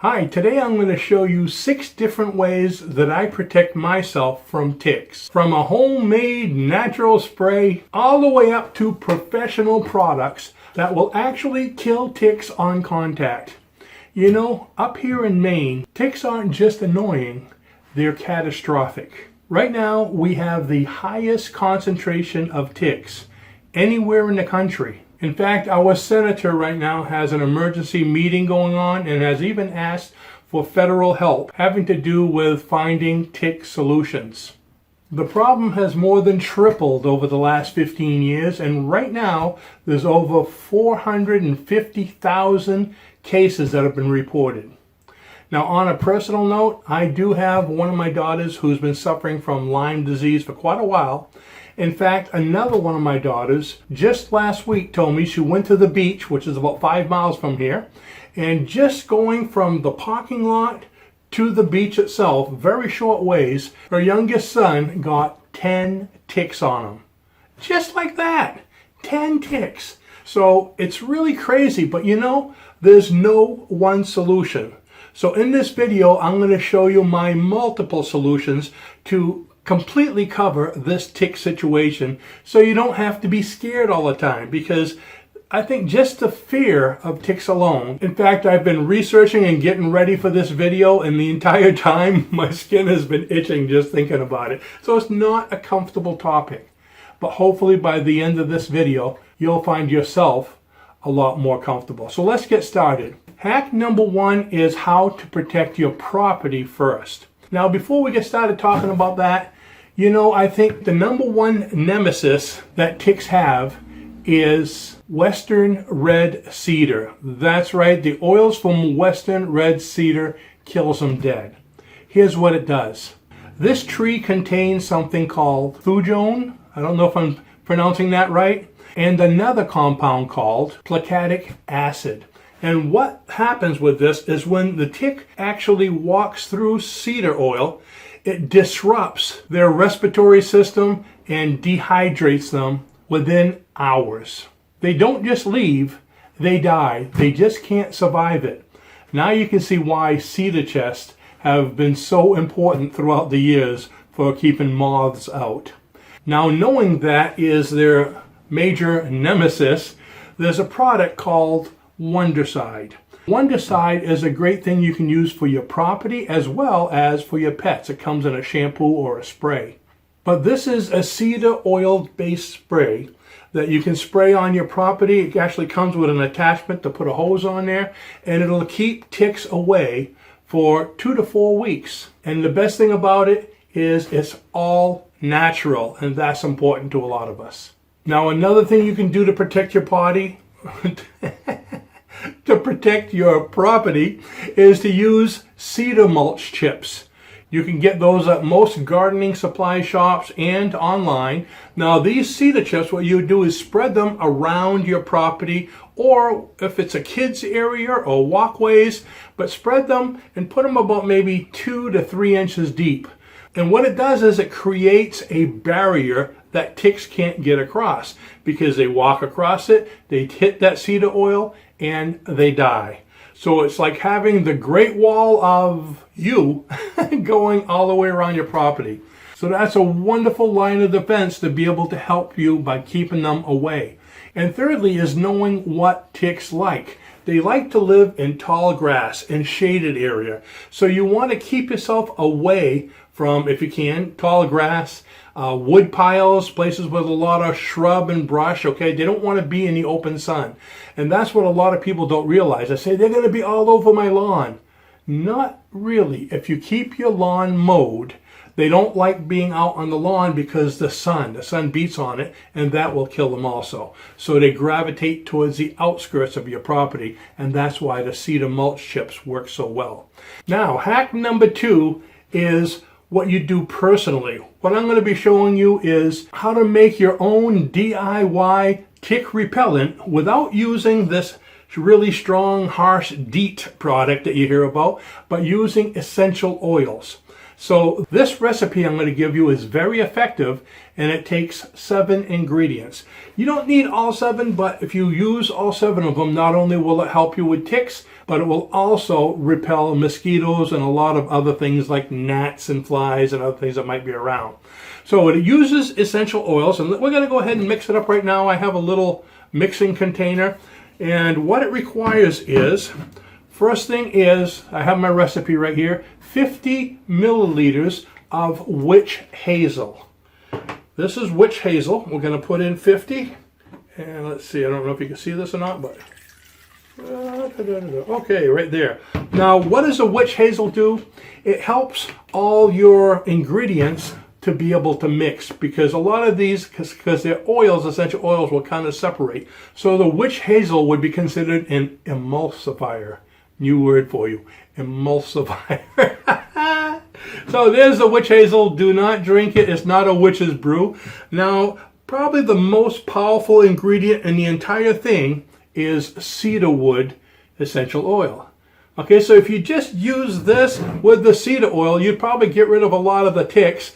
Hi, today I'm going to show you 6 different ways that I protect myself from ticks. From a homemade natural spray all the way up to professional products that will actually kill ticks on contact. You know, up here in Maine, ticks aren't just annoying, they're catastrophic. Right now, we have the highest concentration of ticks anywhere in the country. In fact, our senator right now has an emergency meeting going on and has even asked for federal help having to do with finding tick solutions. The problem has more than tripled over the last 15 years, and right now there's over 450,000 cases that have been reported. Now, on a personal note, I do have one of my daughters who's been suffering from Lyme disease for quite a while. In fact, another one of my daughters just last week told me she went to the beach, which is about 5 miles from here, and just going from the parking lot to the beach itself, very short ways, her youngest son got 10 ticks on him. Just like that, 10 ticks. So it's really crazy, but you know, there's no one solution. So in this video, I'm going to show you my multiple solutions to completely cover this tick situation so you don't have to be scared all the time, because I think just the fear of ticks alone. In fact, I've been researching and getting ready for this video, and the entire time my skin has been itching just thinking about it. So it's not a comfortable topic, but hopefully by the end of this video you'll find yourself a lot more comfortable. So let's get started. Hack number 1 is how to protect your property first. Now, before we get started talking about that, you know, I think the number one nemesis that ticks have is Western red cedar. That's right, the oils from Western red cedar kills them dead. Here's what it does. This tree contains something called thujone, I don't know if I'm pronouncing that right, and another compound called plicatic acid. And what happens with this is when the tick actually walks through cedar oil, it disrupts their respiratory system and dehydrates them within hours. They don't just leave, they die. They just can't survive it. Now you can see why cedar chests have been so important throughout the years for keeping moths out. Now, knowing that is their major nemesis, there's a product called Wonderside. Wonderside is a great thing you can use for your property as well as for your pets. It comes in a shampoo or a spray. But this is a cedar oil based spray that you can spray on your property. It actually comes with an attachment to put a hose on there, and it'll keep ticks away for 2 to 4 weeks. And the best thing about it is it's all natural, and that's important to a lot of us. Now, another thing you can do to protect your body to protect your property is to use cedar mulch chips. You can get those at most gardening supply shops and online. Now, these cedar chips, what you would do is spread them around your property, or if it's a kid's area or walkways, but spread them and put them about maybe 2 to 3 inches deep. And what it does is it creates a barrier that ticks can't get across, because they walk across it, they hit that cedar oil, and they die. So it's like having the Great Wall of you going all the way around your property. So that's a wonderful line of defense to be able to help you by keeping them away. And thirdly is knowing what ticks like. They like to live in tall grass and shaded area. So you want to keep yourself away from, if you can, tall grass, wood piles, places with a lot of shrub and brush, okay? They don't want to be in the open sun. And that's what a lot of people don't realize. They say, they're going to be all over my lawn. Not really. If you keep your lawn mowed, they don't like being out on the lawn because the sun beats on it, and that will kill them also. So they gravitate towards the outskirts of your property, and that's why the cedar mulch chips work so well. Now, hack number 2 is what you do personally. What I'm going to be showing you is how to make your own DIY tick repellent without using this really strong, harsh DEET product that you hear about, but using essential oils. So this recipe I'm going to give you is very effective, and it takes 7 ingredients. You don't need all 7, but if you use all 7 of them, not only will it help you with ticks, but it will also repel mosquitoes and a lot of other things like gnats and flies and other things that might be around. So it uses essential oils, and we're going to go ahead and mix it up right now. I have a little mixing container, and what it requires is, first thing is, I have my recipe right here, 50 milliliters of witch hazel. This is witch hazel. We're going to put in 50, and let's see, I don't know if you can see this or not, but okay, right there. Now, what does a witch hazel do? It helps all your ingredients to be able to mix, because a lot of these, because they're oils, essential oils, will kind of separate. So the witch hazel would be considered an emulsifier. New word for you, emulsifier. So there's the witch hazel. Do not drink it. It's not a witch's brew. Now, probably the most powerful ingredient in the entire thing is cedarwood essential oil. Okay, so if you just use this with the cedar oil, you'd probably get rid of a lot of the ticks.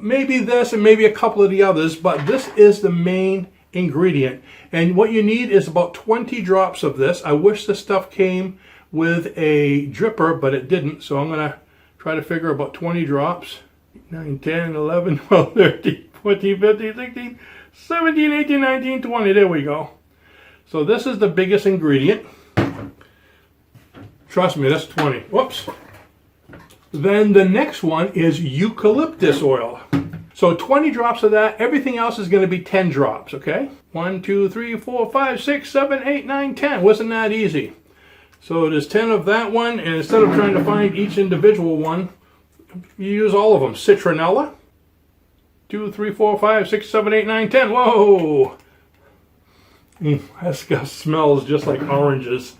Maybe this and maybe a couple of the others, but this is the main ingredient. And what you need is about 20 drops of this. I wish this stuff came with a dripper, but it didn't. So I'm going to try to figure about 20 drops. 9, 10, 11, 12, 13, 14, 15, 16, 17, 18, 19, 20. There we go. So this is the biggest ingredient. Trust me, that's 20. Whoops. Then the next one is eucalyptus oil. So 20 drops of that. Everything else is going to be 10 drops, okay? 1, 2, 3, 4, 5, 6, 7, 8, 9, 10. Wasn't that easy? So there's 10 of that one, and instead of trying to find each individual one, you use all of them. Citronella. 2, 3, 4, 5, 6, 7, 8, 9, 10. Whoa! That stuff smells just like oranges.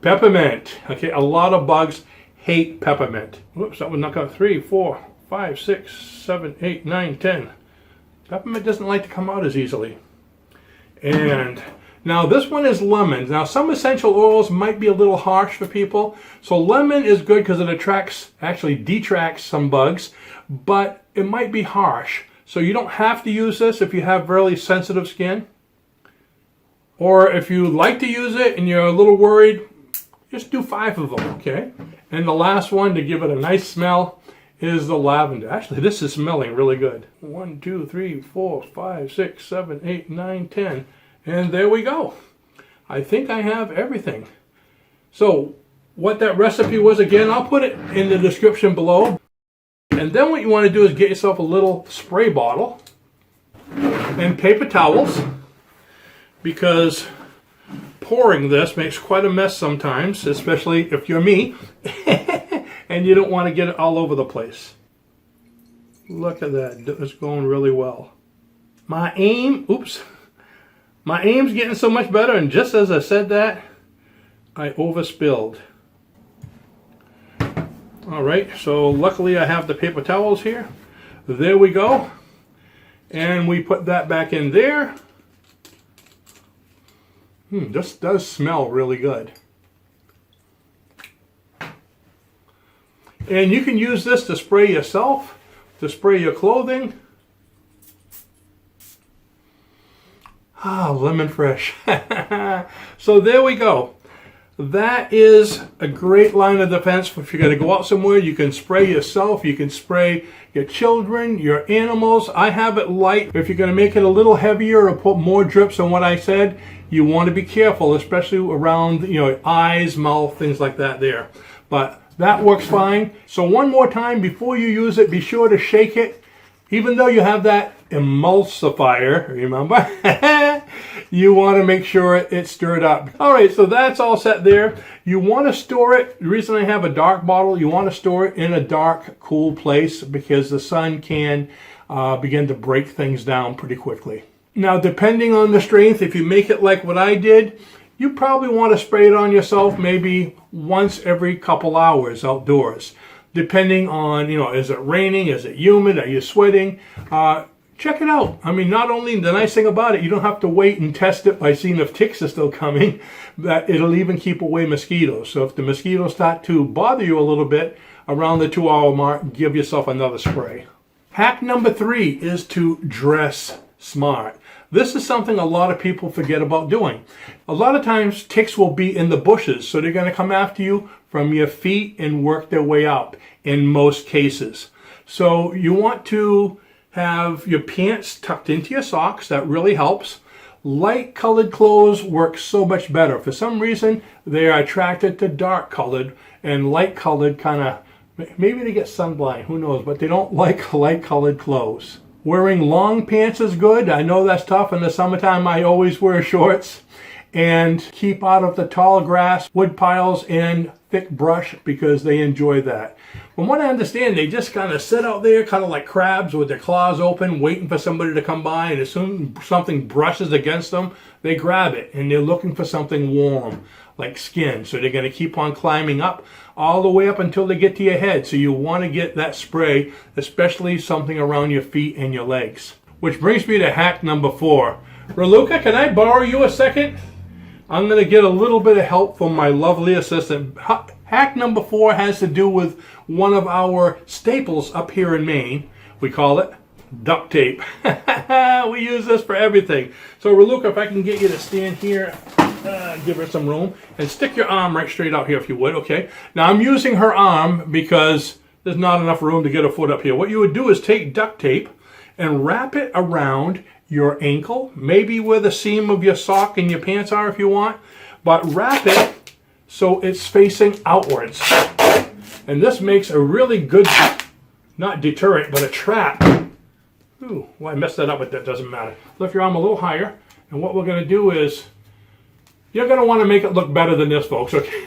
Peppermint. Okay, a lot of bugs hate peppermint. Whoops, that would knock out 3, 4, 5, 6, 7, 8, 9, 10. Peppermint doesn't like to come out as easily. And now this one is lemon. Now some essential oils might be a little harsh for people. So lemon is good because it actually detracts some bugs, but it might be harsh. So you don't have to use this if you have really sensitive skin. Or if you like to use it and you're a little worried, just do 5 of them, okay? And the last one to give it a nice smell is the lavender. Actually, this is smelling really good. 1, 2, 3, 4, 5, 6, 7, 8, 9, 10. And there we go. I think I have everything. So what that recipe was again, I'll put it in the description below. And then what you want to do is get yourself a little spray bottle and paper towels, because pouring this makes quite a mess sometimes, especially if you're me and you don't want to get it all over the place. Look at that. It's going really well. My aim's getting so much better, and just as I said that, I overspilled. All right, so luckily I have the paper towels here. There we go. And we put that back in there. This does smell really good. And you can use this to spray yourself, to spray your clothing. Lemon fresh. So there we go. That is a great line of defense. If you're going to go out somewhere, you can spray yourself, you can spray your children, your animals. I have it light. If you're going to make it a little heavier or put more drips on what I said, you want to be careful, especially around, eyes, mouth, things like that there. But that works fine. So one more time, before you use it, be sure to shake it. Even though you have that emulsifier, remember, you want to make sure it's stirred up. All right, so that's all set there. You want to store it. The reason I have a dark bottle, you want to store it in a dark, cool place, because the sun can begin to break things down pretty quickly. Now, depending on the strength, if you make it like what I did, you probably want to spray it on yourself maybe once every couple hours outdoors. Depending on, is it raining? Is it humid? Are you sweating? check it out. I mean, not only the nice thing about it, you don't have to wait and test it by seeing if ticks are still coming, but it'll even keep away mosquitoes. So if the mosquitoes start to bother you a little bit around the 2-hour mark, give yourself another spray. Hack number 3 is to dress smart. This is something a lot of people forget about doing. A lot of times ticks will be in the bushes, so they're going to come after you from your feet and work their way up in most cases. So you want to have your pants tucked into your socks. That really helps. Light colored clothes work so much better. For some reason, they are attracted to dark colored, and light colored kind of, maybe they get sunblind, who knows, but they don't like light colored clothes. Wearing long pants is good. I know that's tough. In the summertime, I always wear shorts. And keep out of the tall grass, wood piles, and thick brush because they enjoy that. From what I understand, they just kind of sit out there, kind of like crabs with their claws open, waiting for somebody to come by. And as soon as something brushes against them, they grab it. And they're looking for something warm, like skin. So they're going to keep on climbing up all the way up until they get to your head. So you want to get that spray, especially something around your feet and your legs. Which brings me to hack number 4. Raluca, can I borrow you a second? I'm going to get a little bit of help from my lovely assistant. Hack number 4 has to do with one of our staples up here in Maine. We call it duct tape. We use this for everything. So Raluca, if I can get you to stand here, give her some room, and stick your arm right straight out here if you would, okay? Now I'm using her arm because there's not enough room to get her foot up here. What you would do is take duct tape and wrap it around your ankle, maybe where the seam of your sock and your pants are if you want, but wrap it so it's facing outwards. And this makes a really good, not deterrent, but a trap. Ooh, well, I messed that up, but that doesn't matter. Lift your arm a little higher, and what we're going to do is, you're going to want to make it look better than this, folks, okay?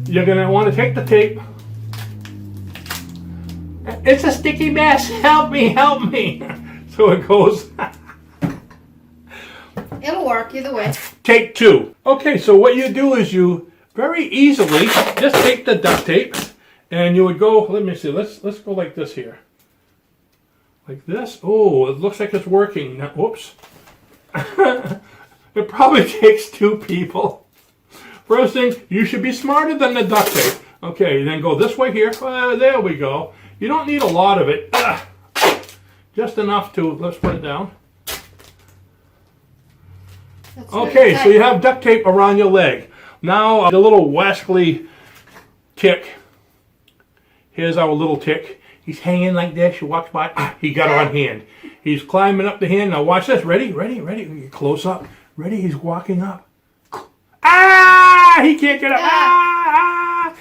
You're going to want to take the tape. It's a sticky mess. Help me, help me. So it goes. It'll work either way. Take 2. Okay, so what you do is you very easily just take the duct tape and you would go, let me see, let's go like this here. Like this. Oh, it looks like it's working. Now, whoops. It probably takes 2 people. First thing, you should be smarter than the duct tape. Okay, then go this way here. There we go. You don't need a lot of it. Just enough to, let's put it down. Okay, so you have duct tape around your leg. Now, the little wascally tick. Here's our little tick. He's hanging like this. She walks by. He got her on hand. He's climbing up the hand. Now watch this. Ready? Ready? Ready? Close up. Ready? He's walking up. Ah! He can't get up. Ah!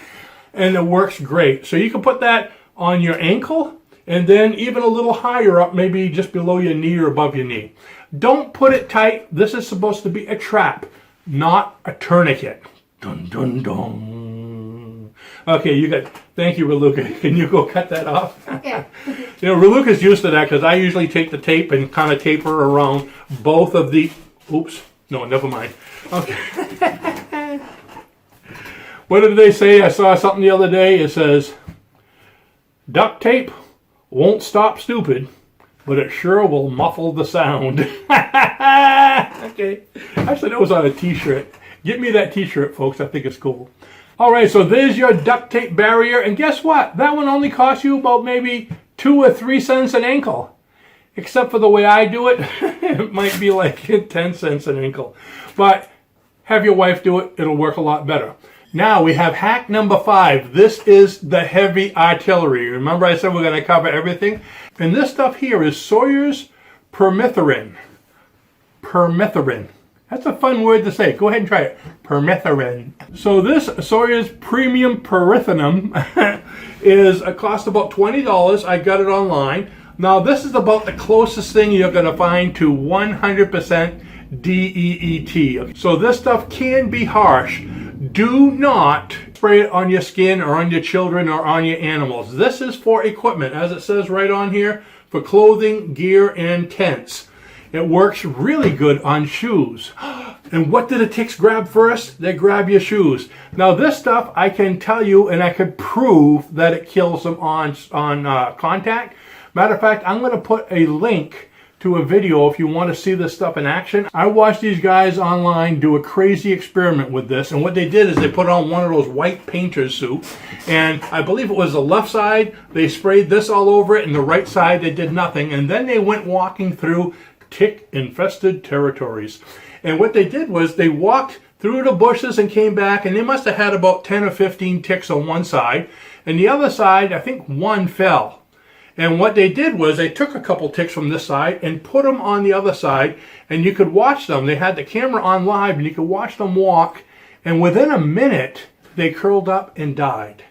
And it works great. So you can put that on your ankle and then even a little higher up, maybe just below your knee or above your knee. Don't put it tight. This is supposed to be a trap, not a tourniquet. Dun, dun, dun. Okay, you got, thank you, Raluca. Can you go cut that off? Okay. You know, Raluca's used to that because I usually take the tape and kind of tape her around both of the, oops, no, never mind. Okay. What did they say? I saw something the other day. It says, duct tape won't stop stupid, but it sure will muffle the sound. Okay. Actually, that was on a t-shirt. Get me that t-shirt, folks. I think it's cool. All right, so there's your duct tape barrier. And guess what? That one only costs you about maybe 2 or 3 cents an ankle. Except for the way I do it, it might be like 10 cents an ankle. But have your wife do it. It'll work a lot better. Now we have hack number 5. This is the heavy artillery. Remember I said we're going to cover everything? And this stuff here is Sawyer's Permethrin. Permethrin. That's a fun word to say. Go ahead and try it. Permethrin. So this Sawyer's Premium Permethrin is a cost about $20. I got it online. Now this is about the closest thing you're going to find to 100% DEET. So this stuff can be harsh. Do not spray it on your skin or on your children or on your animals. This is for equipment, as it says right on here, for clothing, gear, and tents. It works really good on shoes. And what do the ticks grab first? They grab your shoes. Now this stuff, I can tell you, and I could prove that it kills them on contact, Matter of fact, I'm going to put a link to a video if you want to see this stuff in action. I watched these guys online do a crazy experiment with this, and what they did is they put on one of those white painter's suit, and I believe it was the left side, they sprayed this all over it, and the right side they did nothing, and then they went walking through tick-infested territories. And what they did was they walked through the bushes and came back, and they must have had about 10 or 15 ticks on one side, and the other side, I think one fell. And what they did was they took a couple ticks from this side and put them on the other side, and you could watch them. They had the camera on live, and you could watch them walk, and within a minute, they curled up and died.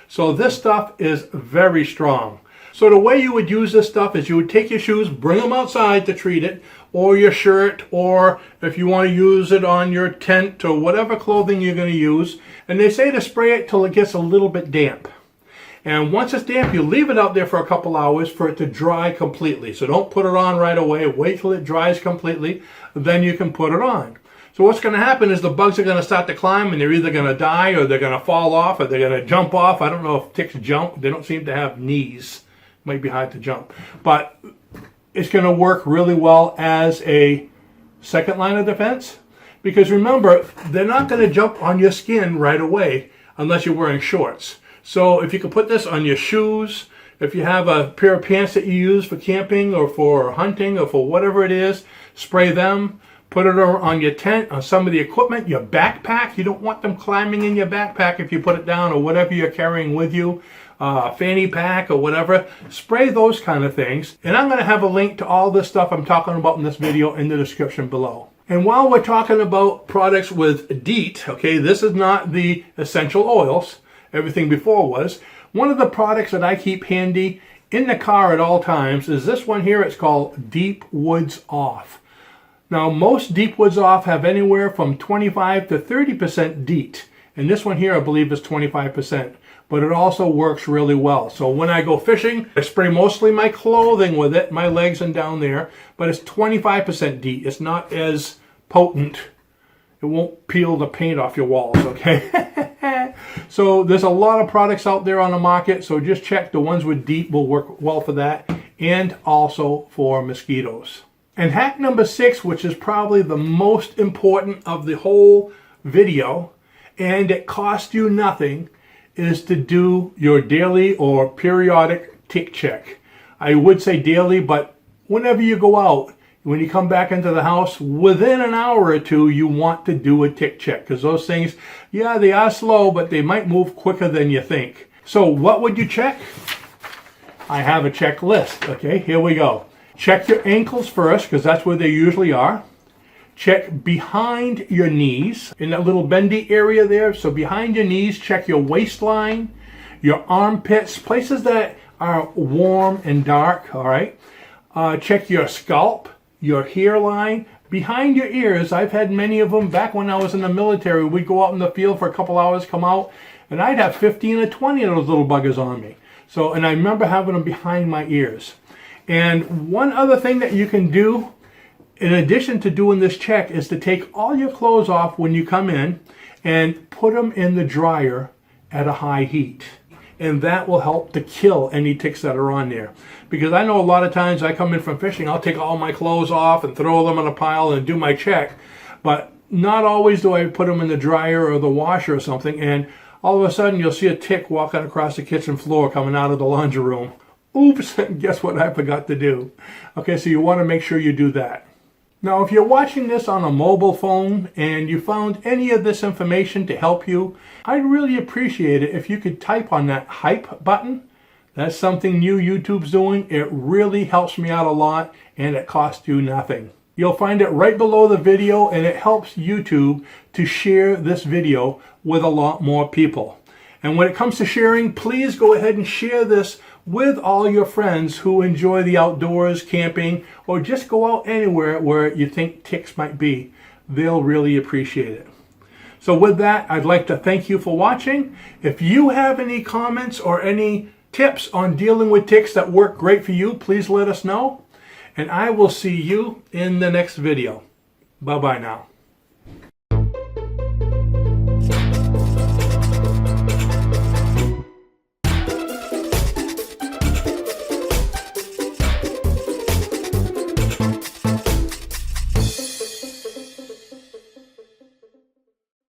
So this stuff is very strong. So the way you would use this stuff is you would take your shoes, bring them outside to treat it, or your shirt, or if you want to use it on your tent or whatever clothing you're going to use. And they say to spray it till it gets a little bit damp. And once it's damp, you leave it out there for a couple hours for it to dry completely. So don't put it on right away. Wait till it dries completely. Then you can put it on. So what's going to happen is the bugs are going to start to climb, and they're either going to die or they're going to fall off or they're going to jump off. I don't know if ticks jump. They don't seem to have knees. Might be hard to jump. But it's going to work really well as a second line of defense. Because remember, they're not going to jump on your skin right away unless you're wearing shorts. So if you can put this on your shoes, if you have a pair of pants that you use for camping or for hunting or for whatever it is, spray them, put it on your tent, on some of the equipment, your backpack. You don't want them climbing in your backpack if you put it down, or whatever you're carrying with you, fanny pack or whatever. Spray those kind of things. And I'm going to have a link to all this stuff I'm talking about in this video in the description below. And while we're talking about products with DEET, okay, this is not the essential oils. Everything before was. One of the products that I keep handy in the car at all times is this one here. It's called Deep Woods Off. Now, most Deep Woods Off have anywhere from 25 to 30% DEET. And this one here, I believe, is 25%. But it also works really well. So when I go fishing, I spray mostly my clothing with it, my legs and down there. But it's 25% DEET. It's not as potent. It won't peel the paint off your walls, okay? So there's a lot of products out there on the market, so just check. The ones with DEET will work well for that, and also for mosquitoes. And hack number 6, which is probably the most important of the whole video, and it costs you nothing, is to do your daily or periodic tick check. I would say daily, but whenever you go out, when you come back into the house, within an hour or two, you want to do a tick check. Because those things, yeah, they are slow, but they might move quicker than you think. So what would you check? I have a checklist. Okay, here we go. Check your ankles first, because that's where they usually are. Check behind your knees, in that little bendy area there. So behind your knees, check your waistline, your armpits, places that are warm and dark, all right? Check your scalp, your hairline, behind your ears. I've had many of them. Back when I was in the military, we'd go out in the field for a couple hours, come out, and I'd have 15 or 20 of those little buggers on me. So, and I remember having them behind my ears. And one other thing that you can do, in addition to doing this check, is to take all your clothes off when you come in and put them in the dryer at a high heat. And that will help to kill any ticks that are on there. Because I know a lot of times I come in from fishing, I'll take all my clothes off and throw them in a pile and do my check. But not always do I put them in the dryer or the washer or something, and all of a sudden you'll see a tick walking across the kitchen floor coming out of the laundry room. Oops, guess what I forgot to do? Okay, so you want to make sure you do that. Now, if you're watching this on a mobile phone and you found any of this information to help you, I'd really appreciate it if you could type on that hype button. That's something new YouTube's doing. It really helps me out a lot, and it costs you nothing. You'll find it right below the video, and it helps YouTube to share this video with a lot more people. And when it comes to sharing, please go ahead and share this with all your friends who enjoy the outdoors, camping, or just go out anywhere where you think ticks might be. They'll really appreciate it. So with that, I'd like to thank you for watching. If you have any comments or any tips on dealing with ticks that work great for you, please let us know. And I will see you in the next video. Bye-bye now.